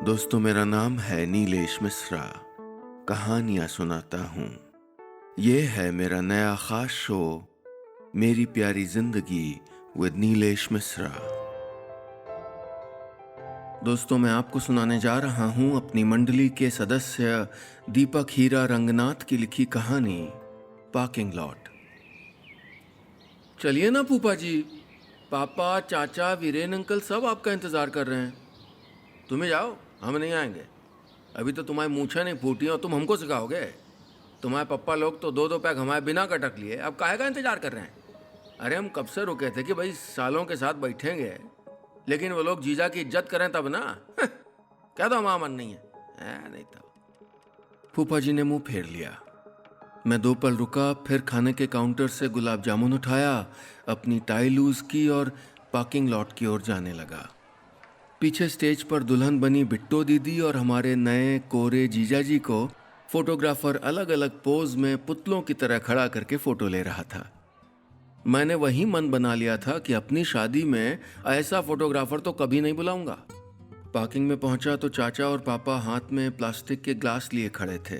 दोस्तों, मेरा नाम है नीलेश मिश्रा। कहानियां सुनाता हूँ। ये है मेरा नया खास शो, मेरी प्यारी जिंदगी विद नीलेश मिश्रा। दोस्तों, मैं आपको सुनाने जा रहा हूँ अपनी मंडली के सदस्य दीपक हीरा रंगनाथ की लिखी कहानी पार्किंग लॉट। चलिए ना फूफा जी, पापा, चाचा, वीरेन अंकल सब आपका इंतजार कर रहे हैं। तुम्हें जाओ, हम नहीं आएंगे। अभी तो तुम्हारी मूछें नहीं फूटी और तुम हमको सिखाओगे। तुम्हारे पप्पा लोग तो दो दो पैक हमारे बिना कटक लिए, अब काहे का इंतजार कर रहे हैं? अरे हम कब से रुके थे कि भाई सालों के साथ बैठेंगे, लेकिन वो लोग जीजा की इज्जत करें तब ना। क्या तो हमारा मन नहीं है नहीं तो। फूफा जी ने मुंह फेर लिया। मैं 2 पल रुका, फिर खाने के काउंटर से गुलाब जामुन उठाया, अपनी टाई लूज की और पार्किंग लॉट की ओर जाने लगा। पीछे स्टेज पर दुल्हन बनी बिट्टो दीदी और हमारे नए कोरे जीजा जी को फोटोग्राफर अलग अलग पोज में पुतलों की तरह खड़ा करके फोटो ले रहा था। मैंने वही मन बना लिया था कि अपनी शादी में ऐसा फोटोग्राफर तो कभी नहीं बुलाऊंगा। पार्किंग में पहुंचा तो चाचा और पापा हाथ में प्लास्टिक के ग्लास लिए खड़े थे।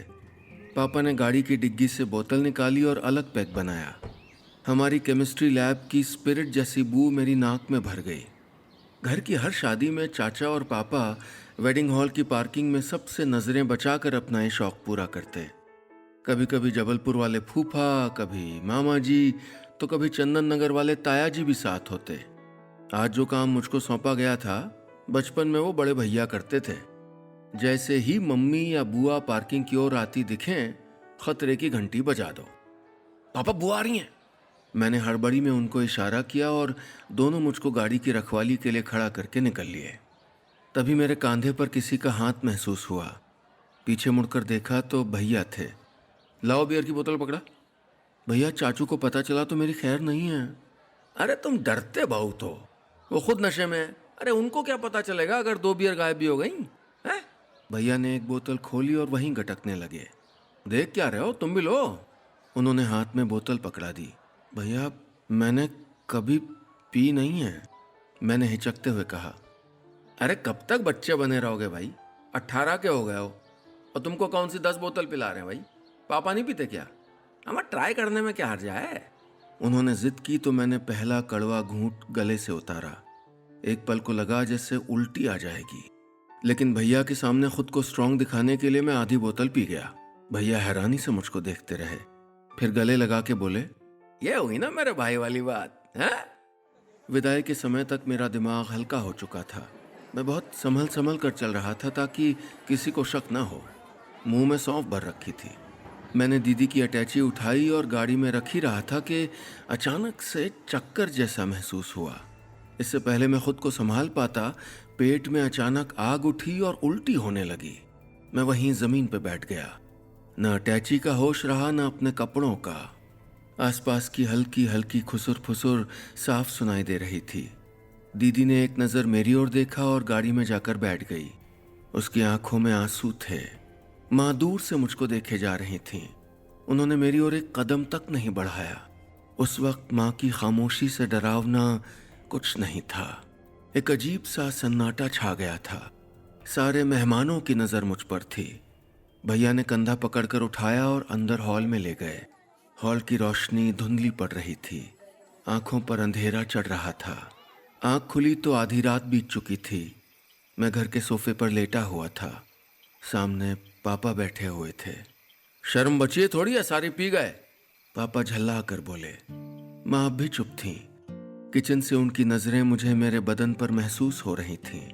पापा ने गाड़ी की डिग्गी से बोतल निकाली और अलग पैक बनाया। हमारी केमिस्ट्री लैब की स्पिरिट जैसी बू मेरी नाक में भर गई। घर की हर शादी में चाचा और पापा वेडिंग हॉल की पार्किंग में सबसे नजरें बचाकर अपना ये शौक पूरा करते। कभी कभी जबलपुर वाले फूफा, कभी मामा जी, तो कभी चंदन नगर वाले ताया जी भी साथ होते। आज जो काम मुझको सौंपा गया था, बचपन में वो बड़े भैया करते थे। जैसे ही मम्मी या बुआ पार्किंग की ओर आती दिखें, खतरे की घंटी बजा दो। पापा, बुआ आ रही हैं। मैंने हड़बड़ी में उनको इशारा किया और दोनों मुझको गाड़ी की रखवाली के लिए खड़ा करके निकल लिए। तभी मेरे कंधे पर किसी का हाथ महसूस हुआ। पीछे मुड़कर देखा तो भैया थे। लाओ बियर की बोतल पकड़ा। भैया, चाचू को पता चला तो मेरी खैर नहीं है। अरे तुम डरते बहुत हो, वो खुद नशे में है। अरे उनको क्या पता चलेगा अगर 2 बियर गायब भी हो गई है? भैया ने एक बोतल खोली और वहीं गटकने लगे। देख क्या रहे हो, तुम भी लो। उन्होंने हाथ में बोतल पकड़ा दी। भैया, मैंने कभी पी नहीं है, मैंने हिचकते हुए कहा। अरे कब तक बच्चे बने रहोगे भाई? 18 के हो गए हो और तुमको कौन सी 10 बोतल पिला रहे हैं भाई? पापा नहीं पीते क्या? हमें ट्राई करने में क्या हर्ज है? उन्होंने जिद की तो मैंने पहला कड़वा घूंट गले से उतारा। एक पल को लगा जैसे उल्टी आ जाएगी, लेकिन भैया के सामने खुद को स्ट्रांग दिखाने के लिए मैं आधी बोतल पी गया। भैया हैरानी से मुझको देखते रहे, फिर गले लगा के बोले, ये हुई ना मेरे भाई वाली बात है? विदाई के समय तक मेरा दिमाग हल्का हो चुका था। मैं बहुत संभल संभल कर चल रहा था ताकि किसी को शक ना हो। मुंह में सौंफ भर रखी थी। मैंने दीदी की अटैची उठाई और गाड़ी में रख ही रहा था कि अचानक से चक्कर जैसा महसूस हुआ। इससे पहले मैं खुद को संभाल पाता, पेट में अचानक आग उठी और उल्टी होने लगी। मैं वहीं जमीन पर बैठ गया। न अटैची का होश रहा, न अपने कपड़ों का। आसपास की हल्की हल्की खुसुर फुसुर साफ सुनाई दे रही थी। दीदी ने एक नज़र मेरी ओर देखा और गाड़ी में जाकर बैठ गई। उसकी आंखों में आंसू थे। माँ दूर से मुझको देखे जा रही थीं। उन्होंने मेरी ओर एक कदम तक नहीं बढ़ाया। उस वक्त माँ की खामोशी से डरावना कुछ नहीं था। एक अजीब सा सन्नाटा छा गया था। सारे मेहमानों की नज़र मुझ पर थी। भैया ने कंधा पकड़कर उठाया और अंदर हॉल में ले गए। हॉल की रोशनी धुंधली पड़ रही थी। आंखों पर अंधेरा चढ़ रहा था। आंख खुली तो आधी रात बीत चुकी थी। मैं घर के सोफे पर लेटा हुआ था। सामने पापा बैठे हुए थे। शर्म बचिए थोड़ी है, सारी पी गए, पापा झल्ला कर बोले। माँ अब भी चुप थी। किचन से उनकी नजरें मुझे मेरे बदन पर महसूस हो रही थीं।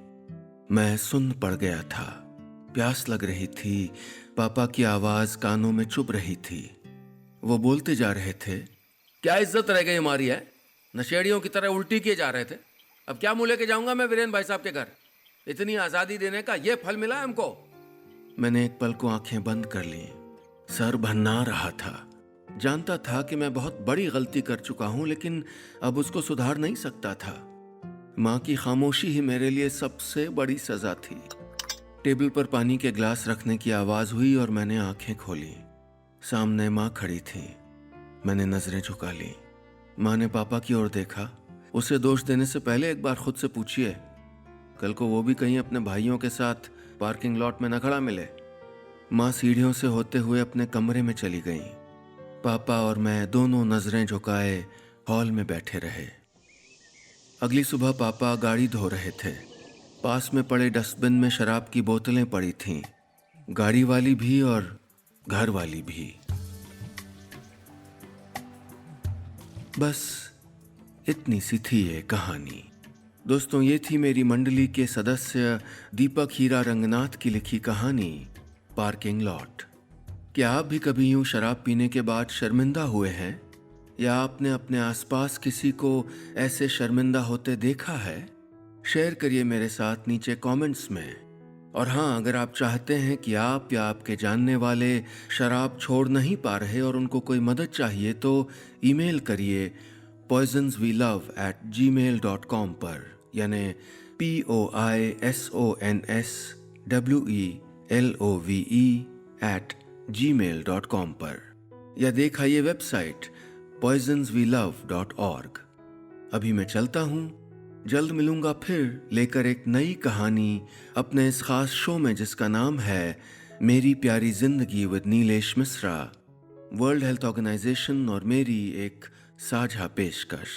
मैं सुन्न पड़ गया था। प्यास लग रही थी। पापा की आवाज कानों में चुभ रही थी। वो बोलते जा रहे थे, क्या इज्जत रह गई हमारी है? नशेड़ियों की तरह उल्टी किए जा रहे थे। अब क्या मुंह लेके जाऊंगा मैं वीरेन भाई साहब के घर? इतनी आजादी देने का ये फल मिला हमको। मैंने एक पल को आंखें बंद कर ली। सर भन्ना रहा था। जानता था कि मैं बहुत बड़ी गलती कर चुका हूं, लेकिन अब उसको सुधार नहीं सकता था। माँ की खामोशी ही मेरे लिए सबसे बड़ी सजा थी। टेबल पर पानी के ग्लास रखने की आवाज हुई और मैंने आंखें खोली। सामने माँ खड़ी थी। मैंने नजरें झुका ली। माँ ने पापा की ओर देखा। उसे दोष देने से पहले एक बार खुद से पूछिए, कल को वो भी कहीं अपने भाइयों के साथ पार्किंग लॉट में न खड़ा मिले। माँ सीढ़ियों से होते हुए अपने कमरे में चली गईं। पापा और मैं दोनों नजरें झुकाए हॉल में बैठे रहे। अगली सुबह पापा गाड़ी धो रहे थे। पास में पड़े डस्टबिन में शराब की बोतलें पड़ी थीं, गाड़ी वाली भी और घर वाली भी। बस इतनी सी थी ये कहानी। दोस्तों, ये थी मेरी मंडली के सदस्य दीपक हीरा रंगनाथ की लिखी कहानी पार्किंग लॉट। क्या आप भी कभी यूं शराब पीने के बाद शर्मिंदा हुए हैं, या आपने अपने आसपास किसी को ऐसे शर्मिंदा होते देखा है? शेयर करिए मेरे साथ नीचे कमेंट्स में। और हाँ, अगर आप चाहते हैं कि आप या आपके जानने वाले शराब छोड़ नहीं पा रहे और उनको कोई मदद चाहिए, तो ईमेल करिए poisonswelove@gmail.com पर, यानी poisonswelove@gmail.com पर, या देखाइए वेबसाइट poisonswelove.org। अभी मैं चलता हूँ, जल्द मिलूंगा फिर लेकर एक नई कहानी अपने इस खास शो में जिसका नाम है मेरी प्यारी जिंदगी with Nilesh Mishra, World Health Organization और मेरी एक साझा पेशकश।